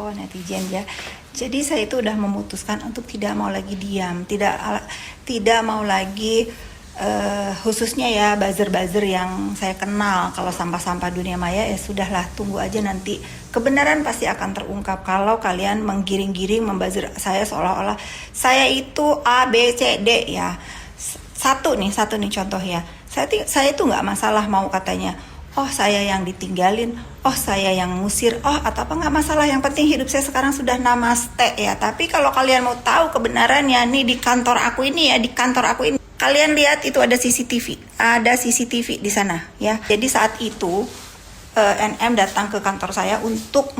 Netizen ya. Jadi saya itu udah memutuskan untuk tidak mau lagi diam, tidak mau lagi khususnya ya buzzer-buzzer yang saya kenal. Kalau sampah-sampah dunia maya ya sudahlah, tunggu aja nanti kebenaran pasti akan terungkap. Kalau kalian menggiring-giring membuzzer saya seolah-olah saya itu A B C D ya. Satu nih contoh ya. Saya itu nggak masalah mau katanya, oh saya yang ditinggalin, oh saya yang ngusir, oh atau apa, nggak masalah. Yang penting hidup saya sekarang sudah namaste ya. Tapi kalau kalian mau tahu kebenarannya nih, di kantor aku ini ya, di kantor aku ini, kalian lihat itu ada CCTV di sana ya. Jadi saat itu NM datang ke kantor saya untuk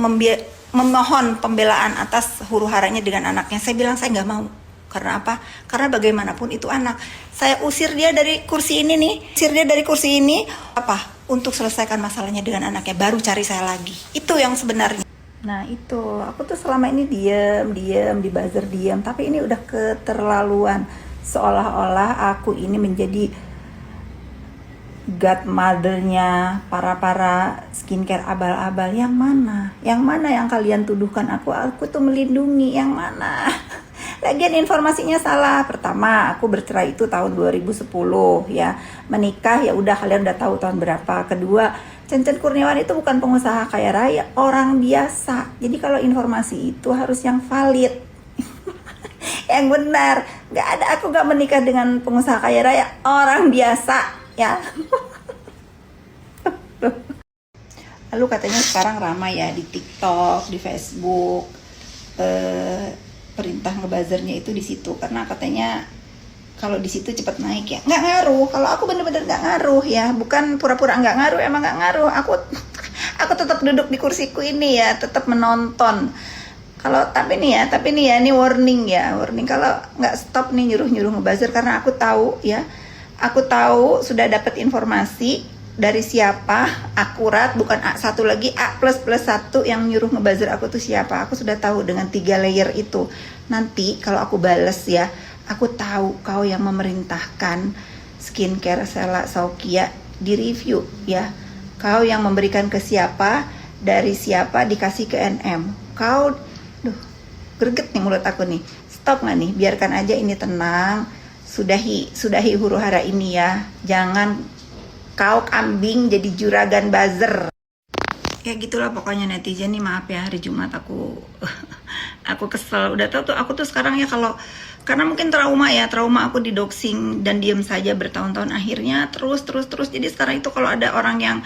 memohon pembelaan atas huru-haranya dengan anaknya. Saya bilang saya nggak mau. Karena apa? Karena bagaimanapun itu anak. Saya usir dia dari kursi ini nih. Apa? Untuk selesaikan masalahnya dengan anaknya. Baru cari saya lagi. Itu yang sebenarnya. Nah itu, aku tuh selama ini diam, di buzzer diam. Tapi ini udah keterlaluan. Seolah-olah aku ini menjadi godmother-nya para skincare abal-abal. Yang mana? Yang mana yang kalian tuduhkan aku? Aku tuh melindungi. Yang mana? Lagian informasinya salah. Pertama, aku bercerai itu tahun 2010 ya. Menikah ya udah, kalian udah tahu tahun berapa. Kedua, Cen Kurniawan itu bukan pengusaha kaya raya, orang biasa. Jadi kalau informasi itu harus yang valid. Yang benar. Gak ada, aku gak menikah dengan pengusaha kaya raya, orang biasa ya. Lalu katanya sekarang ramai ya di TikTok, di Facebook, perintah ngebuzzernya itu di situ karena katanya kalau di situ cepat naik ya. Nggak ngaruh. Kalau aku bener-bener nggak ngaruh ya, bukan pura-pura nggak ngaruh, emang nggak ngaruh. Aku tetap duduk di kursiku ini ya, tetap menonton. Kalau tapi nih ya, ini warning kalau nggak stop nih nyuruh ngebuzzer, karena aku tahu sudah dapat informasi dari siapa, akurat, bukan satu lagi A++1 yang nyuruh ngebuzzer aku tuh siapa. Aku sudah tahu dengan 3 layer itu. Nanti kalau aku bales ya, aku tahu kau yang memerintahkan skincare Sela Saukia di review ya. Kau yang memberikan ke siapa, dari siapa dikasih ke NM. Kau, greget nih mulut aku nih. Stop nggak nih? Biarkan aja ini tenang. Sudahi huru-hara ini ya. Jangan kau kambing jadi juragan buzzer. Ya gitulah pokoknya netizen nih, maaf ya hari Jumat aku kesel. Udah tahu tuh aku tuh sekarang ya, karena mungkin trauma aku di doxing dan diem saja bertahun-tahun, akhirnya terus. Jadi sekarang itu kalau ada orang yang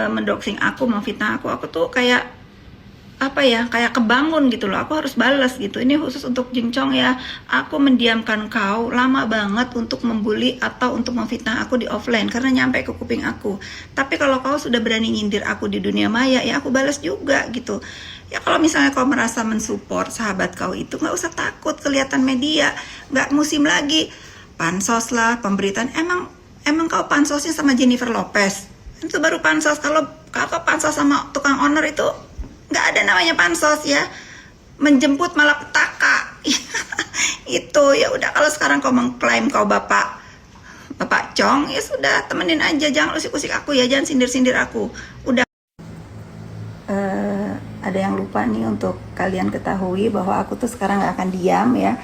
mendoxing aku, memfitnah aku tuh kayak kayak kebangun gitu loh. Aku harus balas gitu. Ini khusus untuk Jingcong ya. Aku mendiamkan kau lama banget untuk membuli atau untuk memfitnah aku di offline karena nyampe ke kuping aku. Tapi kalau kau sudah berani nyindir aku di dunia maya ya aku balas juga gitu. Ya kalau misalnya kau merasa mensupport sahabat kau itu, nggak usah takut kelihatan media. Nggak musim lagi pansos lah, pemberitaan. Emang kau pansosnya sama Jennifer Lopez? Itu baru pansos. Kalau pansos sama tukang owner itu nggak ada namanya pansos ya, menjemput malah petaka. Itu ya udah, kalau sekarang kau mengklaim kau bapak Cong, ya sudah, temenin aja, jangan usik-usik aku ya, jangan sindir-sindir aku. Udah. Ada yang lupa nih untuk kalian ketahui bahwa aku tuh sekarang nggak akan diam ya.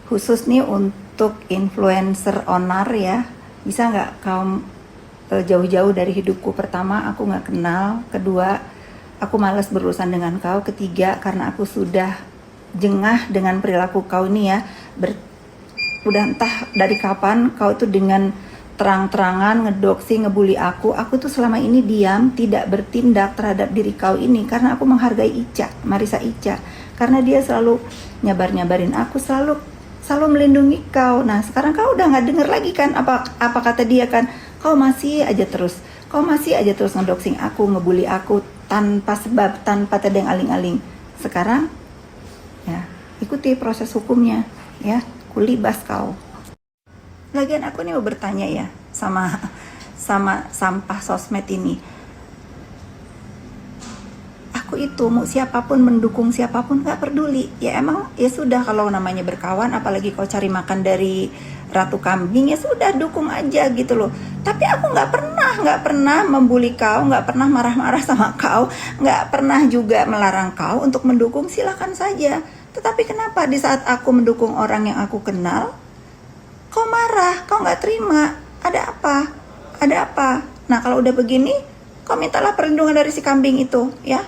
Khusus nih untuk influencer onar ya, bisa nggak kau jauh-jauh dari hidupku? Pertama, aku nggak kenal. Kedua, aku malas berurusan dengan kau. Ketiga, karena aku sudah jengah dengan perilaku kau ini ya. Udah entah dari kapan kau tuh dengan terang-terangan ngedoxing, ngebully aku. Aku tuh selama ini diam, tidak bertindak terhadap diri kau ini karena aku menghargai Marisa Ica. Karena dia selalu nyabarin aku, selalu melindungi kau. Nah sekarang kau udah nggak denger lagi kan apa kata dia kan? Kau masih aja terus ngedoxing aku, ngebully aku tanpa sebab, tanpa tedeng aling-aling. Sekarang ya ikuti proses hukumnya ya, kulibas kau. Lagian aku nih mau bertanya ya sama sampah sosmed ini. Aku itu mau siapapun, mendukung siapapun, gak peduli. Ya emang ya sudah, kalau namanya berkawan, apalagi kau cari makan dari ratu kambing, ya sudah dukung aja gitu loh. Tapi aku nggak pernah membuli kau, nggak pernah marah-marah sama kau, nggak pernah juga melarang kau untuk mendukung, silakan saja. Tetapi kenapa di saat aku mendukung orang yang aku kenal, kau marah, kau nggak terima? Ada apa? Ada apa? Nah kalau udah begini, kau mintalah perlindungan dari si kambing itu, ya.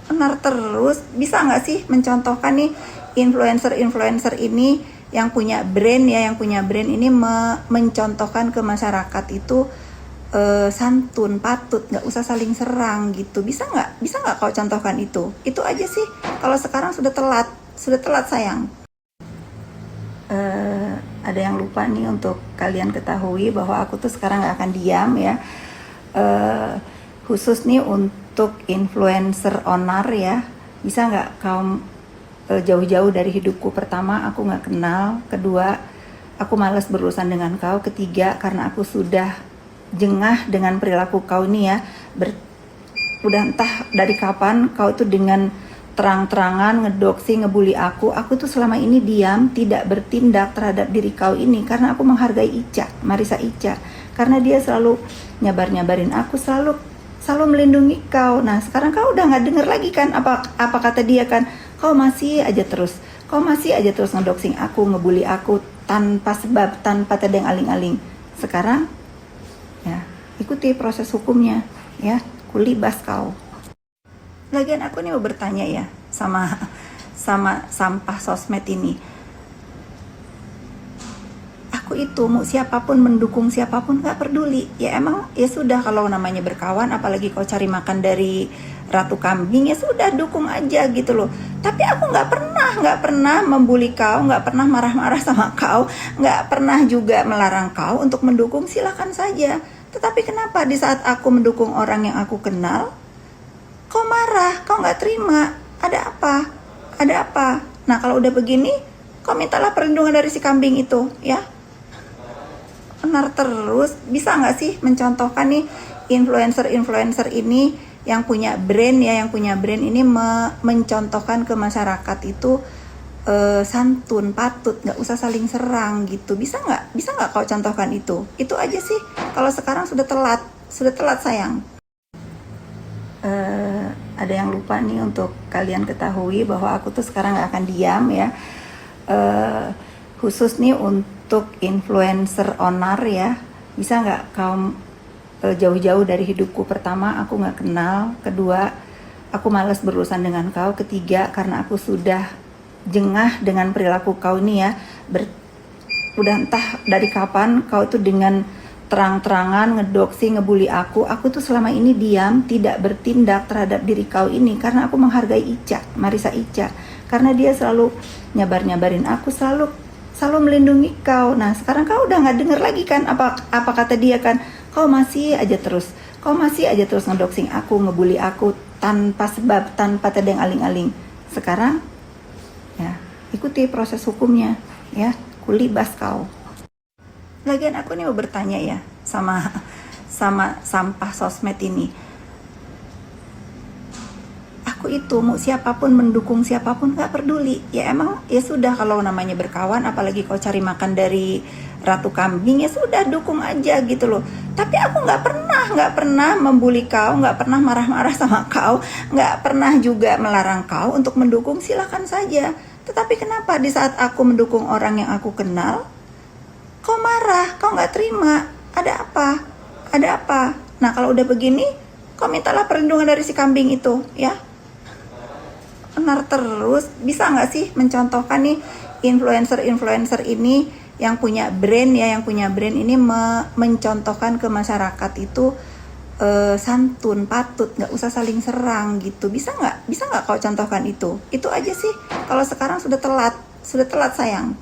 Benar terus, bisa nggak sih mencontohkan nih influencer ini yang punya brand ya, yang punya brand ini mencontohkan ke masyarakat itu santun, patut, nggak usah saling serang gitu. Bisa nggak kau contohkan itu? Itu aja sih. Kalau sekarang sudah telat sayang. Ada yang lupa nih untuk kalian ketahui bahwa aku tuh sekarang nggak akan diam ya. Khusus nih untuk influencer onar ya, bisa nggak kau jauh-jauh dari hidupku? Pertama, aku nggak kenal. Kedua, aku malas berurusan dengan kau. Ketiga, karena aku sudah jengah dengan perilaku kau ini ya. Udah entah dari kapan kau tuh dengan terang-terangan ngedoksi, ngebully aku. Aku tuh selama ini diam, tidak bertindak terhadap diri kau ini karena aku menghargai Ica, Marissa Ica. Karena dia selalu nyabar-nyabarin aku, selalu melindungi kau. Nah sekarang kau udah nggak denger lagi kan apa kata dia kan? Kau masih aja terus ngedoxing aku, ngebully aku tanpa sebab, tanpa tedeng aling-aling. Sekarang ya ikuti proses hukumnya ya, kulibas kau. Lagian aku nih mau bertanya ya sama sampah sosmed ini. Aku itu mau siapapun, mendukung siapapun, gak peduli. Ya emang ya sudah, kalau namanya berkawan, apalagi kau cari makan dari ratu kambing, ya sudah dukung aja gitu loh. Tapi aku nggak pernah membuli kau, nggak pernah marah-marah sama kau, nggak pernah juga melarang kau untuk mendukung, silakan saja. Tetapi kenapa di saat aku mendukung orang yang aku kenal, kau marah, kau nggak terima? Ada apa? Ada apa? Nah kalau udah begini, kau mintalah perlindungan dari si kambing itu, ya. Benar terus, bisa nggak sih mencontohkan nih influencer ini yang punya brand ya, yang punya brand ini mencontohkan ke masyarakat itu santun, patut, nggak usah saling serang gitu. Bisa nggak kau contohkan itu? Itu aja sih. Kalau sekarang sudah telat sayang. Ada yang lupa nih untuk kalian ketahui bahwa aku tuh sekarang nggak akan diam ya. Khusus nih untuk influencer onar ya, bisa nggak kau jauh-jauh dari hidupku? Pertama, aku nggak kenal. Kedua, aku malas berurusan dengan kau. Ketiga, karena aku sudah jengah dengan perilaku kau ini ya. Udah entah dari kapan kau tuh dengan terang-terangan ngedoksi, ngebully aku. Aku tuh selama ini diam, tidak bertindak terhadap diri kau ini karena aku menghargai Ica, Marissa Ica. Karena dia selalu nyabar-nyabarin aku, selalu melindungi kau. Nah sekarang kau udah nggak denger lagi kan apa kata dia kan? Kau masih aja terus ngedoxing aku, ngebully aku tanpa sebab, tanpa tedeng aling-aling. Sekarang ya ikuti proses hukumnya ya, kulibas kau. Lagian aku nih mau bertanya ya sama sampah sosmed ini. Aku itu mau siapapun, mendukung siapapun, gak peduli. Ya emang ya sudah, kalau namanya berkawan, apalagi kau cari makan dari ratu kambing, ya sudah dukung aja gitu loh. Tapi aku nggak pernah membuli kau, nggak pernah marah-marah sama kau, nggak pernah juga melarang kau untuk mendukung, silakan saja. Tetapi kenapa di saat aku mendukung orang yang aku kenal, kau marah, kau nggak terima? Ada apa? Ada apa? Nah kalau udah begini, kau mintalah perlindungan dari si kambing itu, ya. Benar terus, bisa nggak sih mencontohkan nih influencer ini yang punya brand ya, yang punya brand ini mencontohkan ke masyarakat itu santun, patut, nggak usah saling serang gitu. Bisa nggak kau contohkan itu? Itu aja sih. Kalau sekarang sudah telat sayang.